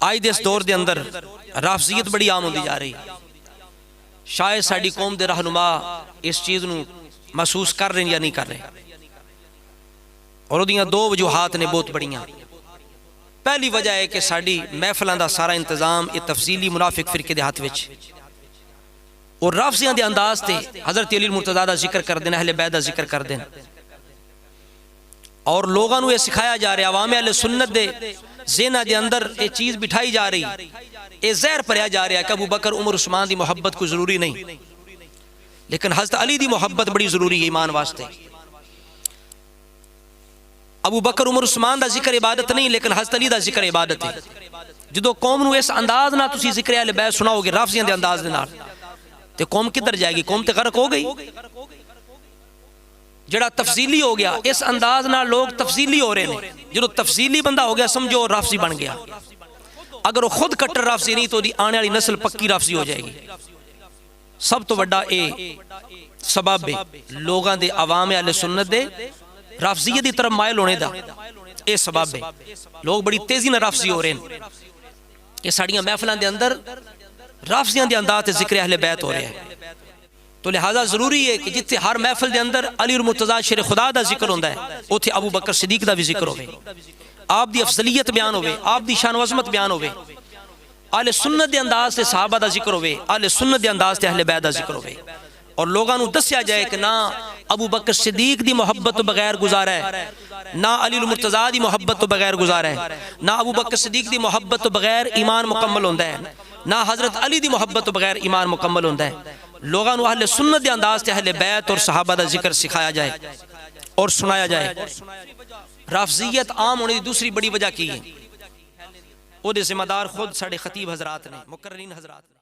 آج دے اس دور دے اندر رافضیت بڑی عام ہوندی جا رہی، شاید ساڈی قوم دے رہنما اس چیز نو محسوس کر رہے ہیں یا نہیں کر رہے، اور اودیاں دو وجوہات نے بہت بڑیاں۔ پہلی وجہ ہے کہ ساڈی محفلاں دا سارا انتظام یہ تفضیلی منافق فرقے دے ہاتھ وچ، اور رافضیاں دے انداز تے حضرت علی المرتضیٰ دا ذکر کر دینا، اہل بیت دا ذکر کر دینا، اور لوگاں نو یہ سکھایا جا رہا، عوام اہل سنت دے ذہناں دے اندر یہ چیز بٹھائی جا رہی، یہ زہر پڑیا جا رہا کہ ابو بکر عمر عثمان دی محبت کو ضروری نہیں، لیکن حضرت علی دی محبت بڑی ضروری ہے ایمان واسطے۔ ابو بکر عمر عثمان دا ذکر عبادت نہیں، لیکن حضرت علی دا ذکر عبادت ہے۔ جدو قوم نو اس انداز نہ تسی ذکر اہل بیت سناؤ گے رافضیاں دے انداز دے نال، تے قوم کدھر جائے گی؟ قوم تے غرق ہو گئی۔ جڑا تفضیلی ہو گیا اس انداز نہ لوگ تفضیلی ہو رہے ہیں، جدو تفضیلی بندہ ہو گیا سمجھو رافضی بن گیا، اگر وہ خود کٹر رافضی نہیں تو دی آنے والی نسل پکی رافضی ہو جائے گی۔ سب تو بڑا اے سبب ہے لوگاں دے عوام اہل سنت دے رافضیت دی طرف مائل ہونے دا، اے سبب ہے لوگ بڑی تیزی نہ رافضی ہو رہے ہیں کہ ساڑیاں محفلاں دے اندر رافضیاں دے انداز تے ذکر اہل بیت ہو رہے ہیں۔ تو لہذا ضروری ہے کہ جتھے ہر محفل دے اندر علی المرتضیٰ شیر خدا دا ذکر ہوندا ہے، اوتھے ابو بکر صدیق دا بھی ذکر ہوے، آپ دی افضلیت بیان ہوے، آپ دی شان و عظمت بیان ہوے، اہل سنت دے انداز سے صحابہ دا ذکر ہوے، اہل سنت دے انداز سے اہل بیت دا ذکر ہوے، اور لوگاں نو دسیا جائے کہ نہ ابو بکر صدیق دی محبت تو بغیر گزارا ہے، نہ علی المرتضیٰ دی محبت تو بغیر گزارا ہے، نہ ابو بکر صدیق دی محبت تو بغیر ایمان مکمل ہوندا ہے، نہ حضرت علی دی محبت تو بغیر ایمان مکمل ہوندا ہے۔ لوگاں نو اہل سنت دے انداز تے اہل بیت اور صحابہ دا ذکر سکھایا جائے اور سنایا جائے۔ رافضیت عام ہونے دی دوسری بڑی وجہ کی ہے، وہ دے ذمہ دار خود ساڑے خطیب حضرات نے، مقررین حضرات نے۔